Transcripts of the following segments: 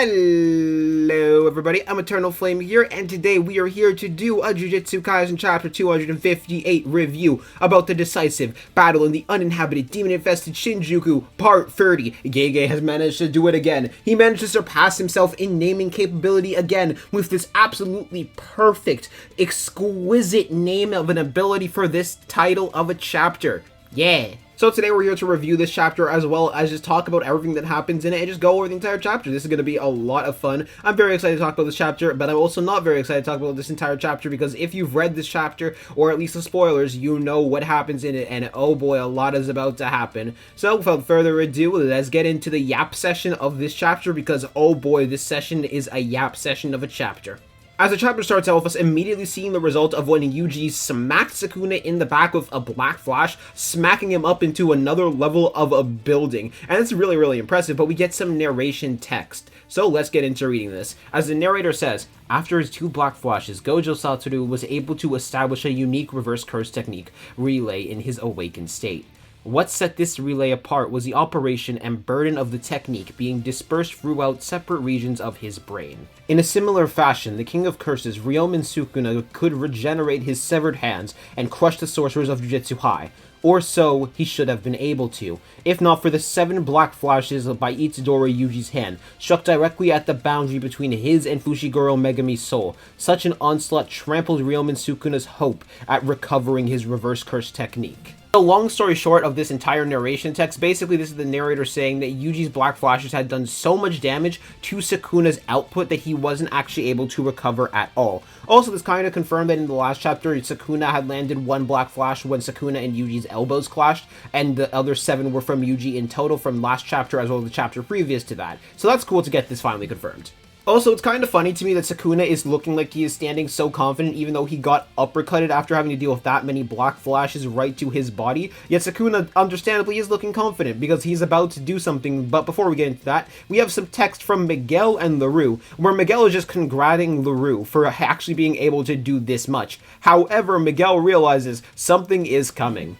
Hello everybody, I'm Eternal Flame here, and today we are here to do a Jujutsu Kaisen Chapter 258 review about the decisive battle in the uninhabited demon-infested Shinjuku, Part 30. Gege has managed to do it again. He managed to surpass himself in naming capability again with this absolutely perfect, exquisite name of an ability for this title of a chapter. Yeah. So today we're here to review this chapter as well as just talk about everything that happens in it and just go over the entire chapter. This is going to be a lot of fun. I'm very excited to talk about this chapter, but I'm also not very excited to talk about this entire chapter because if you've read this chapter, or at least the spoilers, you know what happens in it, and oh boy, a lot is about to happen. So without further ado, let's get into the yap session of this chapter because oh boy, this session is a yap session of a chapter. As the chapter starts out with us immediately seeing the result of when Yuji smacked Sukuna in the back with a black flash, smacking him up into another level of a building. And it's really, really impressive, but we get some narration text. So let's get into reading this. As the narrator says, after his two black flashes, Gojo Satoru was able to establish a unique reverse curse technique, relay, in his awakened state. What set this relay apart was the operation and burden of the technique being dispersed throughout separate regions of his brain. In a similar fashion, the King of Curses, Ryomen Sukuna, could regenerate his severed hands and crush the sorcerers of Jujutsu High. Or so he should have been able to, if not for the 7 black flashes by Itadori Yuji's hand, struck directly at the boundary between his and Fushiguro Megami's soul. Such an onslaught trampled Ryomen Sukuna's hope at recovering his reverse curse technique. The long story short of this entire narration text, basically this is the narrator saying that Yuji's black flashes had done so much damage to Sukuna's output that he wasn't actually able to recover at all. Also, this kind of confirmed that in the last chapter, Sukuna had landed 1 black flash when Sukuna and Yuji's elbows clashed, and the other 7 were from Yuji in total from last chapter as well as the chapter previous to that. So that's cool to get this finally confirmed. Also, it's kind of funny to me that Sukuna is looking like he is standing so confident even though he got uppercutted after having to deal with that many black flashes right to his body. Yet Sukuna, understandably, is looking confident because he's about to do something. But before we get into that, we have some text from Miguel and LaRue, where Miguel is just congrating LaRue for actually being able to do this much. However, Miguel realizes something is coming.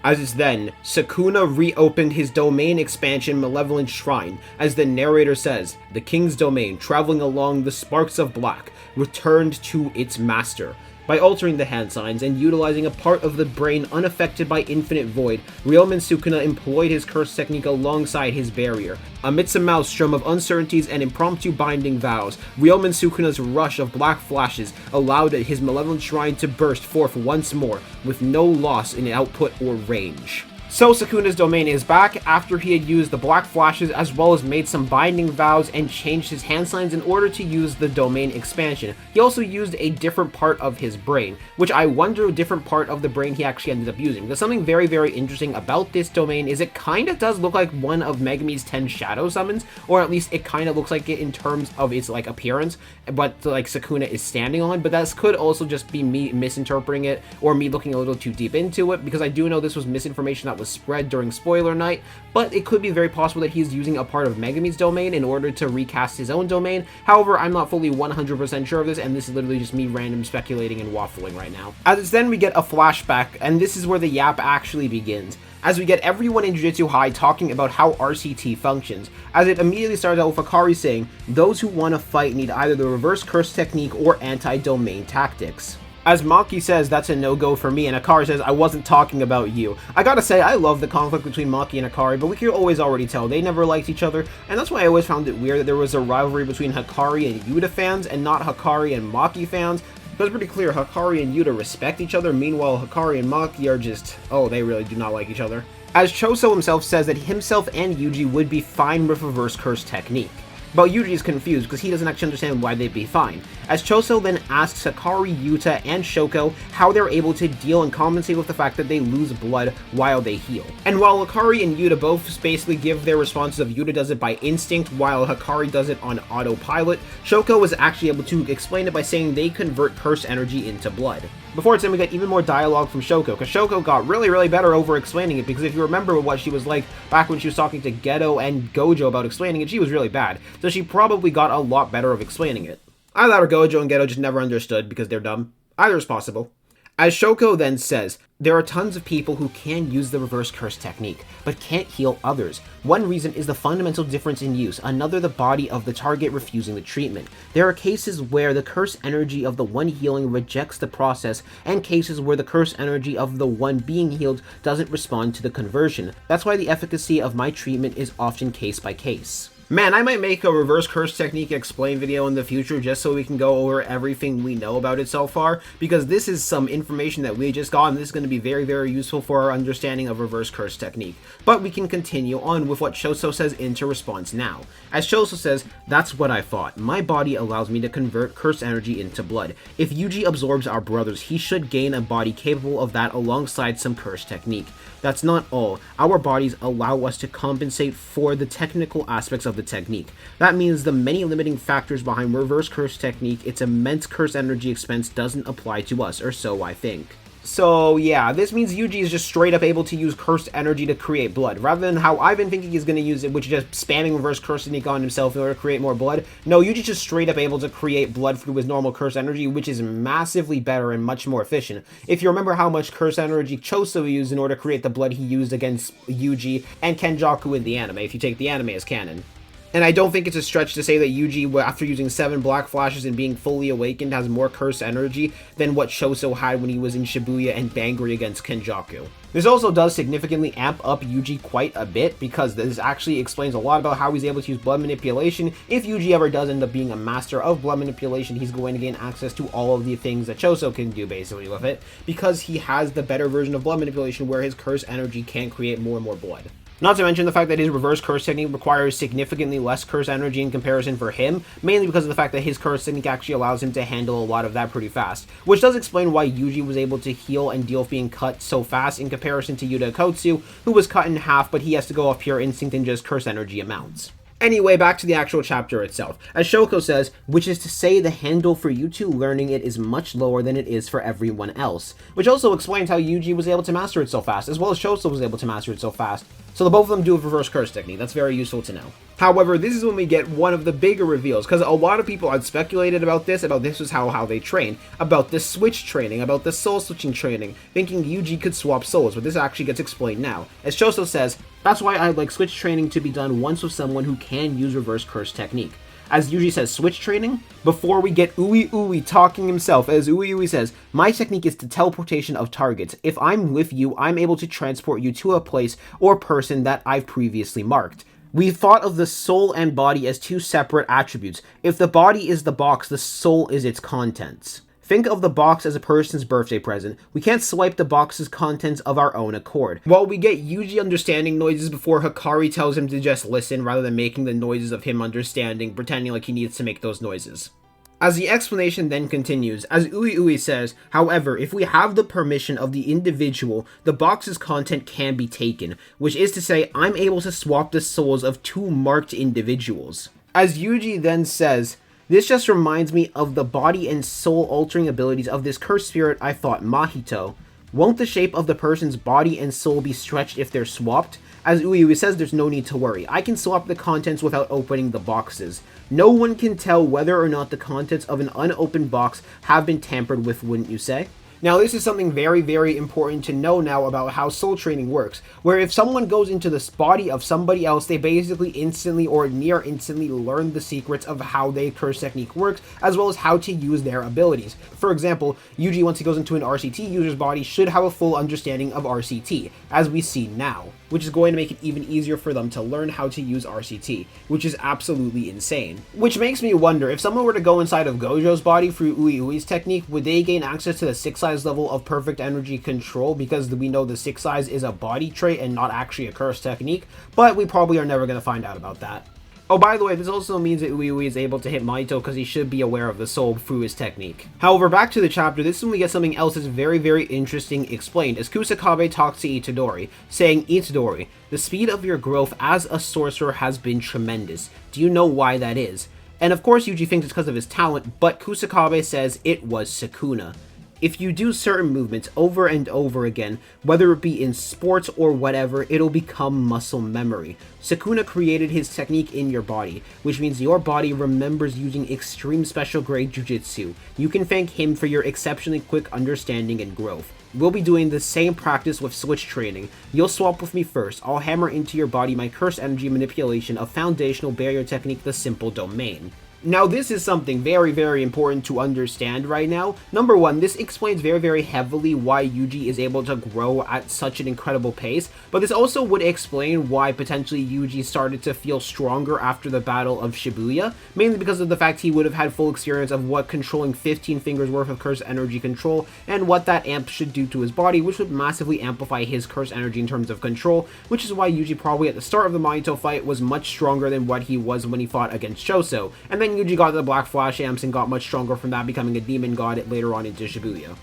As it's then, Sukuna reopened his domain expansion Malevolent Shrine. As the narrator says, the king's domain, traveling along the sparks of black, returned to its master. By altering the hand signs and utilizing a part of the brain unaffected by infinite void, Ryomen Sukuna employed his curse technique alongside his barrier. Amidst a maelstrom of uncertainties and impromptu binding vows, Ryomen Sukuna's rush of black flashes allowed his malevolent shrine to burst forth once more, with no loss in output or range. So Sukuna's domain is back after he had used the black flashes as well as made some binding vows and changed his hand signs in order to use the domain expansion. He also used a different part of his brain, which I wonder a different part of the brain he actually ended up using. There's something very, very interesting about this domain is it kind of does look like one of Megami's 10 shadow summons, or at least it kind of looks like it in terms of its like appearance, but like Sukuna is standing on, but that could also just be me misinterpreting it or me looking a little too deep into it because I do know this was misinformation that was spread during spoiler night, but it could be very possible that he's using a part of Megami's domain in order to recast his own domain. However, I'm not fully 100% sure of this, and this is literally just me random speculating and waffling right now. As then we get a flashback, and this is where the yap actually begins. As we get everyone in Jujutsu High talking about how RCT functions, as it immediately starts out with Akari saying, those who want to fight need either the reverse curse technique or anti-domain tactics. As Maki says, that's a no-go for me, and Akari says, I wasn't talking about you. I gotta say, I love the conflict between Maki and Akari, but we could always already tell they never liked each other, and that's why I always found it weird that there was a rivalry between Hikari and Yuta fans, and not Hikari and Maki fans. But it's pretty clear Hikari and Yuta respect each other, meanwhile Hikari and Maki are just, oh, they really do not like each other. As Choso himself says that himself and Yuji would be fine with reverse curse technique. But Yuji is confused because he doesn't actually understand why they'd be fine. As Choso then asks Hikari, Yuta, and Shoko how they're able to deal and compensate with the fact that they lose blood while they heal. And while Hikari and Yuta both basically give their responses of Yuta does it by instinct while Hikari does it on autopilot, Shoko was actually able to explain it by saying they convert curse energy into blood. Before it's then we got even more dialogue from Shoko, because Shoko got really better over explaining it, because if you remember what she was like back when she was talking to Geto and Gojo about explaining it, she was really bad. So she probably got a lot better of explaining it. Either Gojo and Geto just never understood because they're dumb. Either is possible. As Shoko then says, There are tons of people who can use the reverse curse technique, but can't heal others. One reason is the fundamental difference in use, another the body of the target refusing the treatment. There are cases where the curse energy of the one healing rejects the process, and cases where the curse energy of the one being healed doesn't respond to the conversion. That's why the efficacy of my treatment is often case by case. Man, I might make a reverse curse technique explain video in the future just so we can go over everything we know about it so far, because this is some information that we just got and this is going to be very, very useful for our understanding of reverse curse technique. But we can continue on with what Choso says into response now. As Choso says, that's what I thought. My body allows me to convert curse energy into blood. If Yuji absorbs our brothers, he should gain a body capable of that alongside some curse technique. That's not all. Our bodies allow us to compensate for the technical aspects of the technique. That means the many limiting factors behind reverse curse technique, its immense curse energy expense doesn't apply to us, or so I think. So yeah, this means Yuji is just straight up able to use cursed energy to create blood, rather than how I've been thinking he's going to use it, which is just spamming reverse curse technique on himself in order to create more blood. No, Yuji's just straight up able to create blood through his normal curse energy, which is massively better and much more efficient. If you remember how much curse energy Choso used in order to create the blood he used against Yuji and Kenjaku in the anime, if you take the anime as canon. And I don't think it's a stretch to say that Yuji, after using 7 black flashes and being fully awakened, has more curse energy than what Choso had when he was in Shibuya and angry against Kenjaku. This also does significantly amp up Yuji quite a bit, because this actually explains a lot about how he's able to use blood manipulation. If Yuji ever does end up being a master of blood manipulation, he's going to gain access to all of the things that Choso can do basically with it, because he has the better version of blood manipulation where his curse energy can create more and more blood. Not to mention the fact that his reverse curse technique requires significantly less curse energy in comparison for him, mainly because of the fact that his curse technique actually allows him to handle a lot of that pretty fast, which does explain why Yuji was able to heal and deal with being cut so fast in comparison to Yuta Kotsu, who was cut in half, but he has to go off pure instinct and just curse energy amounts. Anyway, back to the actual chapter itself. As Shoko says, which is to say the handle for you two learning it is much lower than it is for everyone else. Which also explains how Yuji was able to master it so fast, as well as Choso was able to master it so fast. So the both of them do a reverse curse technique. That's very useful to know. However, this is when we get one of the bigger reveals, because a lot of people had speculated about this was how they train, about the switch training, about the soul switching training, thinking Yuji could swap souls, but this actually gets explained now. As Choso says, that's why I'd like switch training to be done once with someone who can use reverse curse technique. As Yuji says, switch training? Before we get Ui talking himself, as Ui says, my technique is the teleportation of targets. If I'm with you, I'm able to transport you to a place or person that I've previously marked. We thought of the soul and body as two separate attributes. If the body is the box, the soul is its contents. Think of the box as a person's birthday present. We can't swipe the box's contents of our own accord. While we get Yuji understanding noises before Hikari tells him to just listen rather than making the noises of him understanding, pretending like he needs to make those noises. As the explanation then continues, as Ui says, however, if we have the permission of the individual, the box's content can be taken, which is to say, I'm able to swap the souls of two marked individuals. As Yuji then says, this just reminds me of the body and soul altering abilities of this cursed spirit I thought Mahito. Won't the shape of the person's body and soul be stretched if they're swapped? As Ui says, there's no need to worry. I can swap the contents without opening the boxes. No one can tell whether or not the contents of an unopened box have been tampered with, wouldn't you say? Now, this is something very, very important to know now about how soul training works, where if someone goes into the body of somebody else, they basically instantly or near instantly learn the secrets of how their curse technique works, as well as how to use their abilities. For example, Yuji, once he goes into an RCT user's body, should have a full understanding of RCT, as we see now, which is going to make it even easier for them to learn how to use RCT, which is absolutely insane. Which makes me wonder, if someone were to go inside of Gojo's body through Ui's technique, would they gain access to the 6 size level of perfect energy control, because we know the 6 size is a body trait and not actually a curse technique, but we probably are never going to find out about that. Oh, by the way, this also means that Ui is able to hit Mahito because he should be aware of the soul through his technique. However, back to the chapter, this is when we get something else that's very, very interesting explained, as Kusakabe talks to Itadori, saying, Itadori, the speed of your growth as a sorcerer has been tremendous. Do you know why that is? And of course, Yuji thinks it's because of his talent, but Kusakabe says it was Sukuna. If you do certain movements over and over again, whether it be in sports or whatever, it'll become muscle memory. Sukuna created his technique in your body, which means your body remembers using extreme special grade jujitsu. You can thank him for your exceptionally quick understanding and growth. We'll be doing the same practice with switch training. You'll swap with me first. I'll hammer into your body my curse energy manipulation of foundational barrier technique, the simple domain. Now, this is something very, very important to understand right now. Number one, this explains very, very heavily why Yuji is able to grow at such an incredible pace, but this also would explain why potentially Yuji started to feel stronger after the Battle of Shibuya, mainly because of the fact he would have had full experience of what controlling 15 fingers worth of curse energy control and what that amp should do to his body, which would massively amplify his curse energy in terms of control, which is why Yuji probably at the start of the Mahito fight was much stronger than what he was when he fought against Choso, and then Yuji got the Black Flash amps and got much stronger from that, becoming a demon god later on into Shibuya.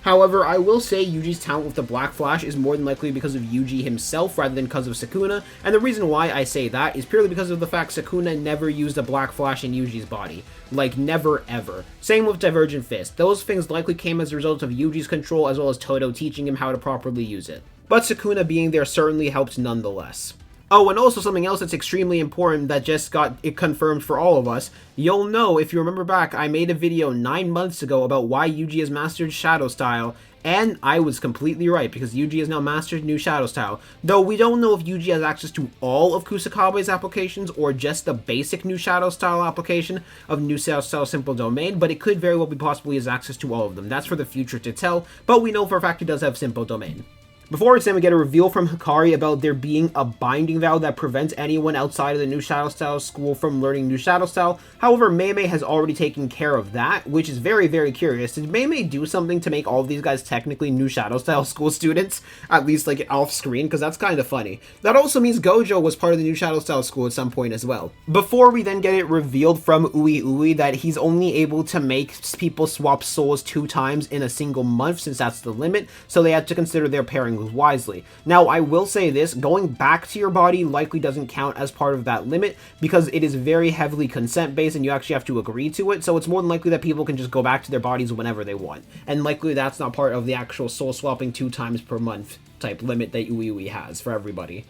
However, I will say Yuji's talent with the Black Flash is more than likely because of Yuji himself rather than because of Sukuna, and the reason why I say that is purely because of the fact Sukuna never used a Black Flash in Yuji's body. Like, never ever. Same with Divergent Fist. Those things likely came as a result of Yuji's control as well as Todo teaching him how to properly use it. But Sukuna being there certainly helped nonetheless. Oh, and also something else that's extremely important that just got it confirmed for all of us. You'll know, if you remember back, I made a video 9 months ago about why Yuji has mastered Shadow Style, and I was completely right, because Yuji has now mastered new Shadow Style. Though we don't know if Yuji has access to all of Kusakabe's applications, or just the basic new Shadow Style application of new Shadow Style Simple Domain, but it could very well be possible he has access to all of them. That's for the future to tell, but we know for a fact he does have Simple Domain. Before it's then we get a reveal from Hikari about there being a binding vow that prevents anyone outside of the new Shadow Style school from learning new Shadow Style. However, Meimei has already taken care of that, which is very, very curious. Did Meimei do something to make all of these guys technically new Shadow Style school students? At least like off screen, because that's kind of funny. That also means Gojo was part of the new Shadow Style school at some point as well. Before we then get it revealed from Ui that he's only able to make people swap souls 2 times in a single month, since that's the limit, so they had to consider their pairing wisely. Now, I will say this, going back to your body likely doesn't count as part of that limit because it is very heavily consent based and you actually have to agree to it, so it's more than likely that people can just go back to their bodies whenever they want. And likely that's not part of the actual soul swapping 2 times per month type limit that Ui has for everybody.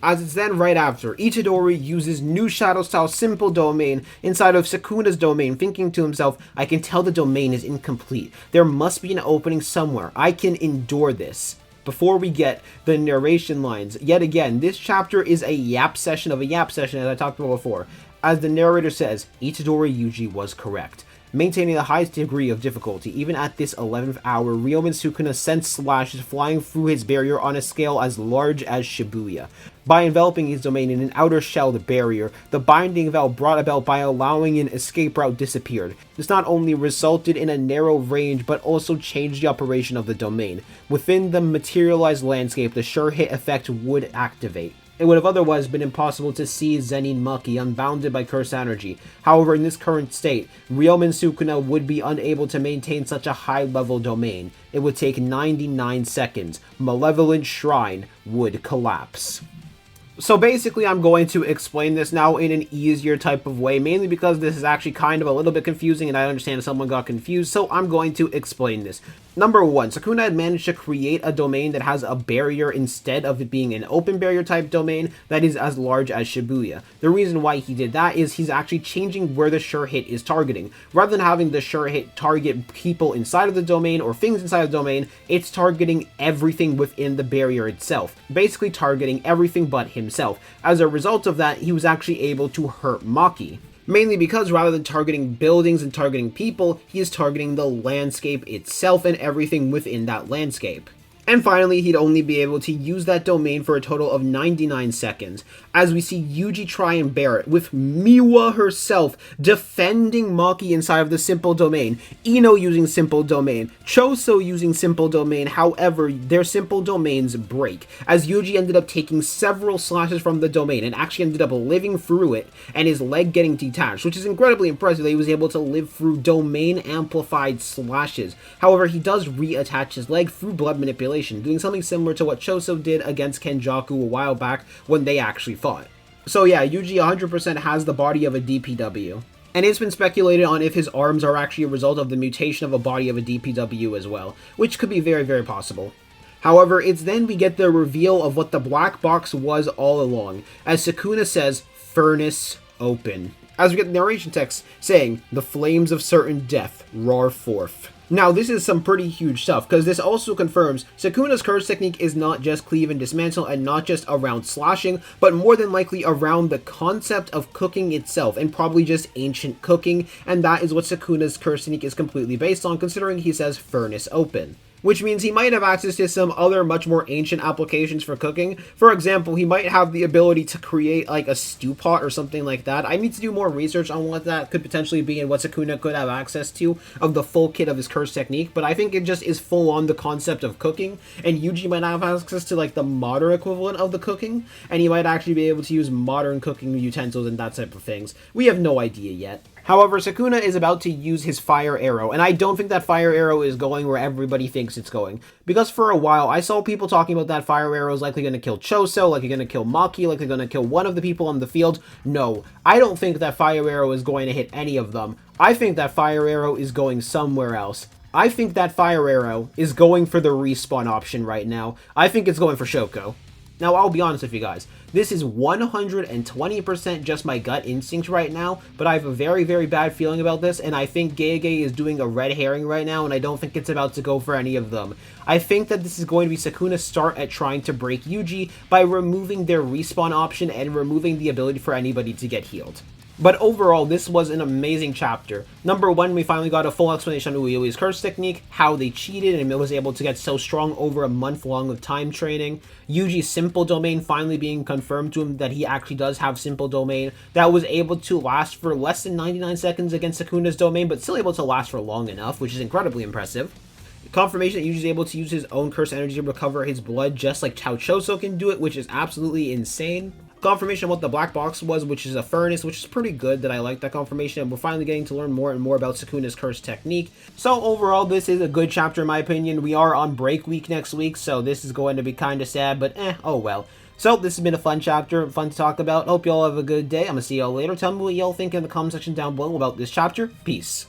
As it's then right after, Itadori uses new Shadow Style Simple Domain inside of Sukuna's domain, thinking to himself, I can tell the domain is incomplete. There must be an opening somewhere. I can endure this. Before we get the narration lines, yet again, this chapter is a yap session of a yap session, as I talked about before. As the narrator says, Itadori Yuji was correct. Maintaining the highest degree of difficulty, even at this 11th hour, Ryomen Sukuna sent slashes flying through his barrier on a scale as large as Shibuya. By enveloping his domain in an outer shelled barrier, the binding vow brought about by allowing an escape route disappeared. This not only resulted in a narrow range, but also changed the operation of the domain. Within the materialized landscape, the sure hit effect would activate. It would have otherwise been impossible to see Zenin Maki unbounded by curse energy. However, in this current state, Ryomen Sukuna would be unable to maintain such a high-level domain. It would take 99 seconds. Malevolent Shrine would collapse. So basically, I'm going to explain this now in an easier type of way, mainly because this is actually kind of a little bit confusing, and I understand someone got confused, so I'm going to explain this. Number 1, Sukuna had managed to create a domain that has a barrier instead of it being an open barrier type domain that is as large as Shibuya. The reason why he did that is he's actually changing where the sure hit is targeting. Rather than having the sure hit target people inside of the domain or things inside of the domain, it's targeting everything within the barrier itself. Basically targeting everything but himself. As a result of that, he was actually able to hurt Maki. Mainly because rather than targeting buildings and targeting people, he is targeting the landscape itself and everything within that landscape. And finally, he'd only be able to use that domain for a total of 99 seconds, as we see Yuji try and bear it, with Miwa herself defending Maki inside of the Simple Domain, Ino using Simple Domain, Choso using Simple Domain. However, their Simple Domains break, as Yuji ended up taking several slashes from the domain and actually ended up living through it, and his leg getting detached, which is incredibly impressive that he was able to live through domain-amplified slashes. However, he does reattach his leg through blood manipulation, doing something similar to what Choso did against Kenjaku a while back when they actually fought. So yeah, Yuji 100% has the body of a DPW. And it's been speculated on if his arms are actually a result of the mutation of a body of a DPW as well, which could be very, very possible. However, it's then we get the reveal of what the black box was all along, as Sukuna says, "Furnace open." As we get the narration text saying, "The flames of certain death roar forth." Now, this is some pretty huge stuff, because this also confirms Sukuna's curse technique is not just cleave and dismantle and not just around slashing, but more than likely around the concept of cooking itself, and probably just ancient cooking, and that is what Sukuna's curse technique is completely based on, considering he says furnace open. Which means he might have access to some other much more ancient applications for cooking. For example, he might have the ability to create like a stew pot or something like that. I need to do more research on what that could potentially be and what Sukuna could have access to of the full kit of his curse technique, but I think it just is full on the concept of cooking, and Yuji might have access to like the modern equivalent of the cooking, and he might actually be able to use modern cooking utensils and that type of things. We have no idea yet. However, Sukuna is about to use his fire arrow, and I don't think that fire arrow is going where everybody thinks it's going. Because for a while, I saw people talking about that fire arrow is likely going to kill Choso, likely going to kill Maki, likely going to kill one of the people on the field. No, I don't think that fire arrow is going to hit any of them. I think that fire arrow is going somewhere else. I think that fire arrow is going for the respawn option right now. I think it's going for Shoko. Now, I'll be honest with you guys, this is 120% just my gut instinct right now, but I have a very, very bad feeling about this, and I think JJK is doing a red herring right now, and I don't think it's about to go for any of them. I think that this is going to be Sukuna's start at trying to break Yuji by removing their respawn option and removing the ability for anybody to get healed. But overall, this was an amazing chapter. Number one, we finally got a full explanation on Uyui's curse technique, how they cheated and was able to get so strong over a month long of time training. Yuji's simple domain finally being confirmed to him that he actually does have simple domain that was able to last for less than 99 seconds against Sukuna's domain, but still able to last for long enough, which is incredibly impressive. Confirmation that Yuji is able to use his own curse energy to recover his blood just like Chao Choso can do it, which is absolutely insane. Confirmation of what the black box was, which is a furnace, which is pretty good. That I like that confirmation, and we're finally getting to learn more and more about Sukuna's curse technique. So overall, this is a good chapter in my opinion. We are on break week next week, so this is going to be kind of sad, but oh well. So this has been a fun chapter, fun to talk about. Hope y'all have a good day. I'm gonna see y'all later. Tell me what y'all think in the comment section down below about this chapter. Peace.